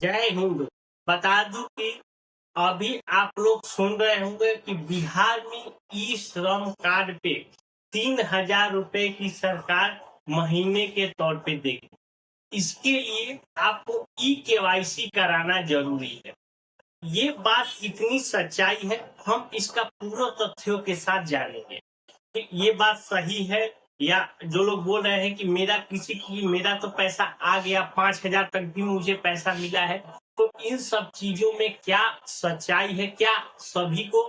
जय हिंद। बता दूं कि अभी आप लोग सुन रहे होंगे कि बिहार में ई श्रम कार्ड पे 3,000 रुपए की सरकार महीने के तौर पे देगी। इसके लिए आपको ई केवाईसी कराना जरूरी है। ये बात इतनी सच्चाई है, हम इसका पूरा तथ्यों के साथ जानेंगे कि ये बात सही है, या जो लोग बोल रहे हैं कि मेरा तो पैसा आ गया, 5,000 तक भी मुझे पैसा मिला है। तो इन सब चीजों में क्या सच्चाई है? क्या सभी को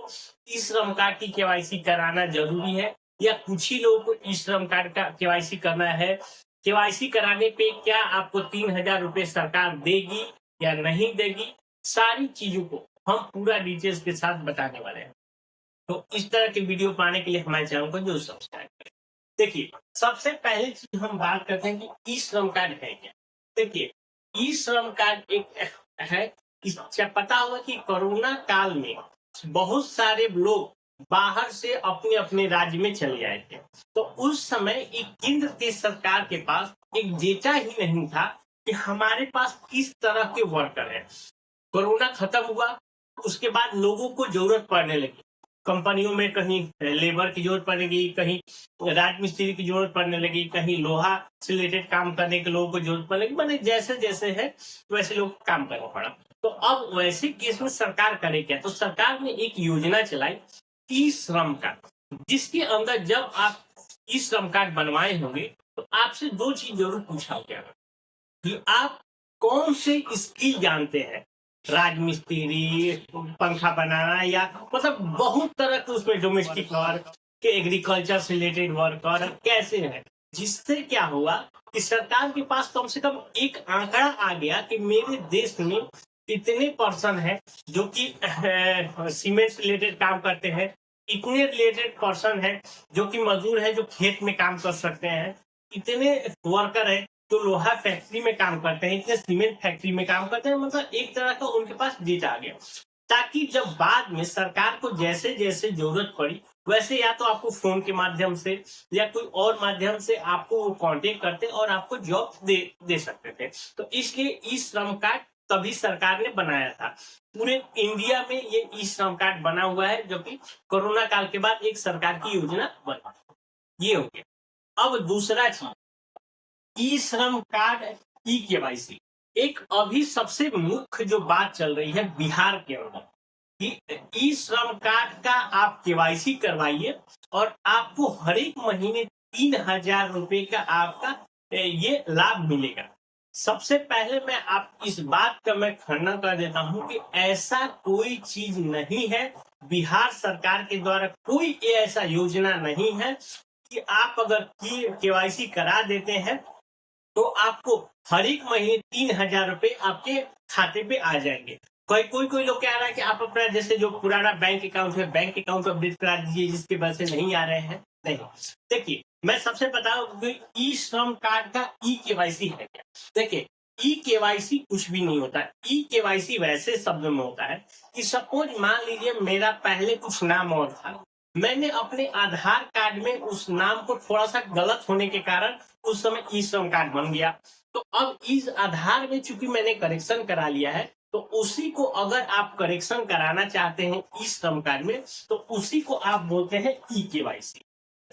ई श्रम कार्ड की केवाईसी कराना जरूरी है, या कुछ ही लोगों को ई श्रम कार्ड का केवाईसी करना है? केवाईसी कराने पे क्या आपको 3,000 रुपए सरकार देगी या नहीं देगी? सारी चीजों को हम पूरा डिटेल्स के साथ बताने वाले हैं। तो इस तरह के वीडियो पाने के लिए हमारे चैनल को जरूर सब्सक्राइब करें। देखिए, सबसे पहले चीज हम बात करते हैं कि ई श्रम कार्ड है क्या। देखिए, ई श्रम कार्ड एक है, पता होगा कि कोरोना काल में बहुत सारे लोग बाहर से अपने अपने राज्य में चले आए थे। तो उस समय एक केंद्र के सरकार के पास एक डेटा ही नहीं था कि हमारे पास किस तरह के वर्कर है। कोरोना खत्म हुआ, उसके बाद लोगों को जरूरत पड़ने लगी, कंपनियों में कहीं लेबर की जरूरत पड़ेगी, कहीं राजमिस्त्री की जरूरत पड़ने लगी, कहीं लोहा से रिलेटेड काम करने के लोगों को जरूरत पड़ने लगी। मैंने जैसे जैसे है वैसे लोग काम करना पड़ा। तो अब वैसे केस में सरकार करे क्या? तो सरकार ने एक योजना चलाई, ई श्रम कार्ड, जिसके अंदर जब आप ई श्रम कार्ड बनवाए होंगे तो आपसे दो चीज जरूर पूछा गया कि आप कौन से स्किल जानते हैं। राजमिस्त्री, पंखा बनाना, या मतलब बहुत तरह के उसमें डोमेस्टिक वर्क के, एग्रीकल्चर से रिलेटेड वर्क और कैसे है। जिससे क्या हुआ कि सरकार के पास कम से कम एक आंकड़ा आ गया कि मेरे देश में इतने पर्सन है जो कि सीमेंट से रिलेटेड काम करते हैं, इतने रिलेटेड पर्सन है जो कि मजदूर है जो खेत में काम कर सकते हैं, इतने वर्कर है तो लोहा फैक्ट्री में काम करते हैं, इतने सीमेंट फैक्ट्री में काम करते हैं। मतलब एक तरह का उनके पास डेटा आ गया, ताकि जब बाद में सरकार को जैसे जैसे जरूरत पड़ी वैसे या तो आपको फोन के माध्यम से या कोई और माध्यम से आपको वो कांटेक्ट करते और आपको जॉब दे सकते थे। तो इसलिए ई श्रम कार्ड तभी सरकार ने बनाया था। पूरे इंडिया में ये ई श्रम कार्ड बना हुआ है, जो कि कोरोना काल के बाद एक सरकार की योजना बना। ये हो गया। अब दूसरा चीज, ई श्रम कार्ड, ई केवाईसी। एक अभी सबसे मुख्य जो बात चल रही है बिहार के अंदर कि ई श्रम कार्ड का आप केवाईसी करवाइए और आपको हर एक महीने 3,000 रुपए का आपका ये लाभ मिलेगा। सबसे पहले मैं आप इस बात का मैं खंडन कर देता हूं कि ऐसा कोई चीज नहीं है, बिहार सरकार के द्वारा कोई ऐसा योजना नहीं है कि आप अगर केवाईसी करा देते हैं तो आपको हर एक महीने 3,000 रुपए आपके खाते पे आ जाएंगे। कोई लोग कह रहा है कि आप अपना जैसे जो पुराना बैंक अकाउंट है, बैंक अकाउंट अपडेट करा दीजिए, जिसके वजह से नहीं आ रहे हैं। नहीं, देखिए मैं सबसे बताऊं ई श्रम कार्ड का ई केवाईसी है क्या। देखिए, ई केवाईसी कुछ भी नहीं होता। ई केवाईसी वैसे शब्द में होता है कि सपोज मान लीजिए मेरा पहले कुछ नाम और था, मैंने अपने आधार कार्ड में उस नाम को थोड़ा सा गलत होने के कारण उस समय ई श्रम कार्ड बन गया। तो अब इस आधार में चूंकि मैंने करेक्शन करा लिया है, तो उसी को अगर आप करेक्शन कराना चाहते हैं ई श्रम कार्ड में, तो उसी को आप बोलते हैं ई केवाईसी।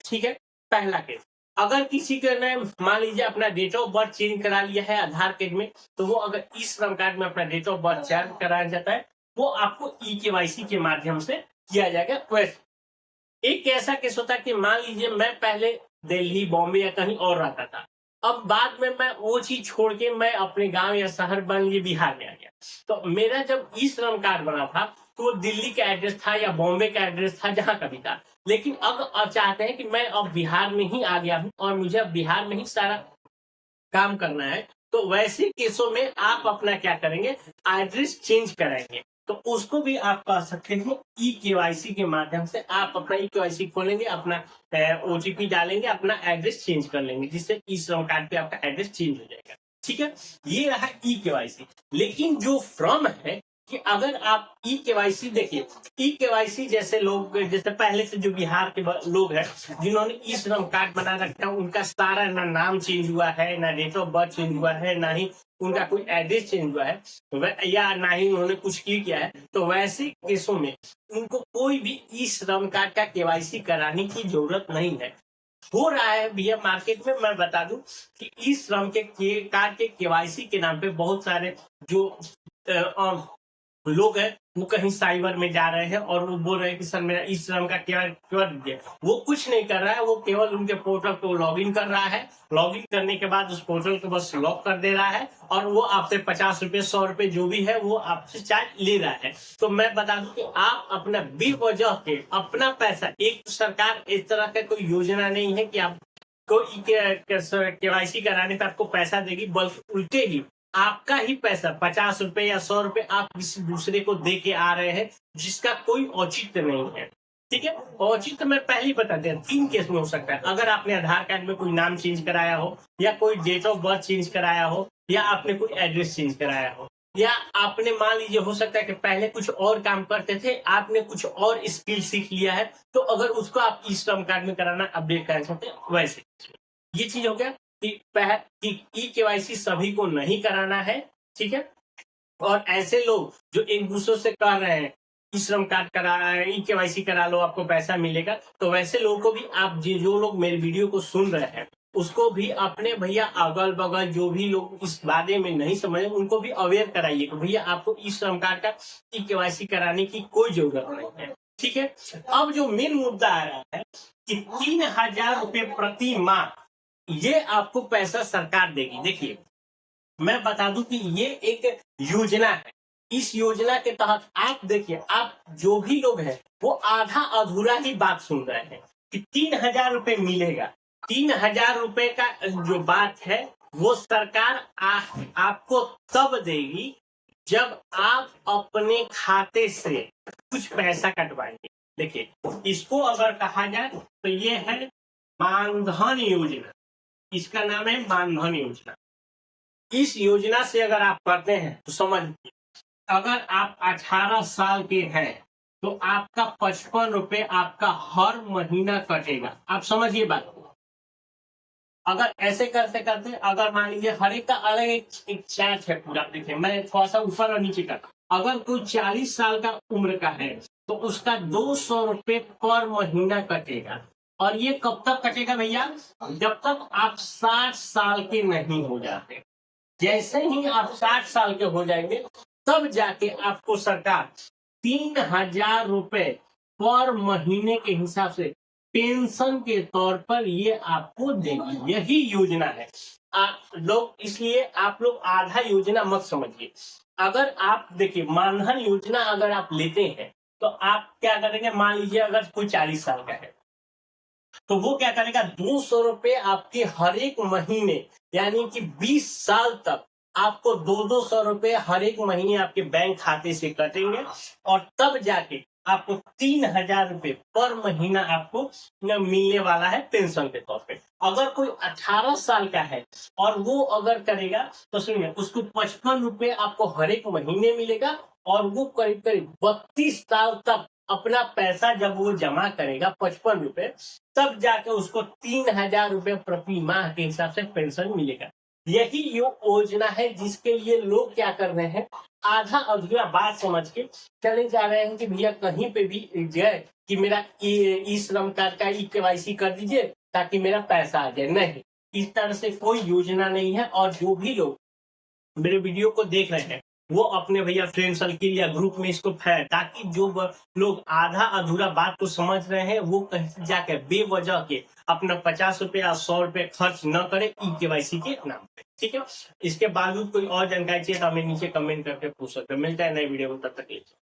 ठीक है, पहला केस। अगर किसी ने मान लीजिए अपना डेट ऑफ बर्थ चेंज करा लिया है आधार कार्ड में, तो वो अगर ई श्रम कार्ड में अपना डेट ऑफ बर्थ चेंज कराया जाता है, वो आपको ई केवाईसी के माध्यम से किया जाएगा। वैसे एक ऐसा केस होता है कि मान लीजिए मैं पहले दिल्ली, बॉम्बे या कहीं और रहता था, अब बाद में मैं वो चीज छोड़ के मैं अपने गांव या शहर बन लिए बिहार में आ गया। तो मेरा जब ई श्रम कार्ड बना था तो वो दिल्ली का एड्रेस था या बॉम्बे का एड्रेस था, जहां का भी था। लेकिन अब चाहते हैं कि मैं अब बिहार में ही आ गया हूँ और मुझे अब बिहार में ही सारा काम करना है, तो वैसे केसों में आप अपना क्या करेंगे, एड्रेस चेंज कराएंगे। तो उसको भी आप कह सकते हैं ई केवाईसी के माध्यम से आप अपना ई केवाईसी खोलेंगे, अपना ओटीपी डालेंगे, अपना एड्रेस चेंज कर लेंगे, जिससे ई श्रम कार्ड पे आपका एड्रेस चेंज हो जाएगा। ठीक है, ये रहा ई केवाईसी। लेकिन जो फ्रॉम है कि अगर आप ई केवाईसी देखिए, ई केवाईसी जैसे लोग, जैसे पहले से जो बिहार के लोग हैं जिन्होंने ई श्रम कार्ड बना रखा है, उनका सारा ना नाम चेंज हुआ है, ना डेट ऑफ बर्थ चेंज हुआ है, ना ही उनका कोई एड्रेस चेंज हुआ है या ना ही उन्होंने कुछ किया है, तो वैसे केसों में उनको कोई भी ई श्रम कार्ड का केवाईसी कराने की जरूरत नहीं है। हो रहा है भैया मार्केट में, मैं बता दूं कि ई श्रम के कार्ड के केवाईसी के नाम पे बहुत सारे जो लोग हैं वो कहीं साइबर में जा रहे हैं और वो बोल रहे हैं कि सर मेरा ई श्रम का क्या कर दीजिए। वो कुछ नहीं कर रहा है, वो केवल उनके पोर्टल को लॉगिन कर रहा है। लॉगिन करने के बाद उस पोर्टल को बस लॉक कर दे रहा है और वो आपसे 50 रुपए 100 रुपए जो भी है वो आपसे चार्ज ले रहा है। तो मैं बता दूं कि आप अपना बेवजह के अपना पैसा, एक सरकार इस तरह का कोई योजना नहीं है कि आप कोई केवाईसी कराने पर आपको पैसा देगी, बल्कि उल्टे ही आपका ही पैसा 50 रुपए या 100 रुपए आप किसी दूसरे को दे के आ रहे हैं, जिसका कोई औचित्य नहीं है। ठीक है, औचित्य मैं पहले ही बता दें, 3 केस में हो सकता है। अगर आपने आधार कार्ड में कोई नाम चेंज कराया हो, या कोई डेट ऑफ बर्थ चेंज कराया हो, या आपने कोई एड्रेस चेंज कराया हो, या आपने मान लीजिए हो सकता है कि पहले कुछ और काम करते थे, आपने कुछ और स्किल सीख लिया है, तो अगर उसको आप ई श्रम कार्ड में कराना अपडेट कर सकते हैं। वैसे ये चीज हो गया कि ई केवाईसी सभी को नहीं कराना है। ठीक है, और ऐसे लोग जो एक दूसरे से कह रहे हैं ई श्रम कार्ड करा, ई केवाईसी करा लो आपको पैसा मिलेगा, तो वैसे लोगों को भी आप जो लोग मेरे वीडियो को सुन रहे हैं उसको भी अपने भैया अगल बगल जो भी लोग इस बारे में नहीं समझे उनको भी अवेयर कराइए कि भैया आपको ई श्रम कार्ड का ई केवाईसी कराने की कोई जरूरत नहीं है। ठीक है, अब जो मेन मुद्दा आ रहा है कि 3000 रुपए प्रति माह ये आपको पैसा सरकार देगी। देखिए मैं बता दूं कि ये एक योजना है। इस योजना के तहत आप देखिए, आप जो भी लोग हैं वो आधा अधूरा ही बात सुन रहे हैं कि 3000 रुपए मिलेगा। 3000 रुपए का जो बात है वो सरकार आपको तब देगी जब आप अपने खाते से कुछ पैसा कटवाएंगे। देखिए इसको अगर कहा जाए तो ये है मानधन योजना, इसका नाम है मानधन योजना। इस योजना से अगर आप करते हैं तो समझिए, अगर आप 18 साल के हैं तो आपका 55 रुपए आपका हर महीना कटेगा। आप समझिए बात को। अगर ऐसे करते करते अगर मान लीजिए हर एक का अलग एक चार्ज है पूरा, देखिए मैं थोड़ा सा ऊपर और नीचे कर, अगर कोई 40 साल का उम्र का है तो उसका 200 रुपए पर महीना कटेगा। और ये कब तक कटेगा भैया? जब तक आप 60 साल के नहीं हो जाते। जैसे ही आप 60 साल के हो जाएंगे तब जाके आपको सरकार 3000 रुपए पर महीने के हिसाब से पेंशन के तौर पर ये आपको देगी। यही योजना है। लोग इसलिए आप लोग आधा योजना मत समझिए। अगर आप देखिए मानधन योजना अगर आप लेते हैं तो आप क्या करेंगे, मान लीजिए अगर कोई 40 साल का है तो वो क्या करेगा, 200 रुपए आपके हर एक महीने यानी कि 20 साल तक आपको 200 रुपए हर एक महीने आपके बैंक खाते से कटेंगे और तब जाके आपको 3000 रुपए पर महीना आपको मिलने वाला है पेंशन के तौर पे। अगर कोई 18 साल का है और वो अगर करेगा तो सुनिए उसको 55 रुपए आपको हर एक महीने मिलेगा और वो करीब करीब 32 साल तक अपना पैसा जब वो जमा करेगा 55 रुपए, तब जाके उसको 3000 रुपए प्रति माह के हिसाब से पेंशन मिलेगा। यही योजना है जिसके लिए लोग क्या कर रहे हैं, आधा अधूरा बात समझ के चले जा रहे हैं कि भैया कहीं पे भी जाए कि मेरा ई श्रम कार्ड का ई केवाईसी कर दीजिए ताकि मेरा पैसा आ जाए। नहीं, इस तरह से कोई योजना नहीं है। और जो भी लोग मेरे वीडियो को देख रहे हैं वो अपने भैया फ्रेंड सर्किल या ग्रुप में इसको फैलाए, ताकि जो लोग आधा अधूरा बात को समझ रहे हैं वो कहीं जाकर बेवजह के अपना 50 रुपए या 100 रुपए खर्च न करे ई केवाईसी के नाम पे। ठीक है, इसके बावजूद कोई और जानकारी चाहिए तो हमें नीचे कमेंट करके पूछ सकते हैं। मिलता है नए वीडियो में, तब तक के लिए।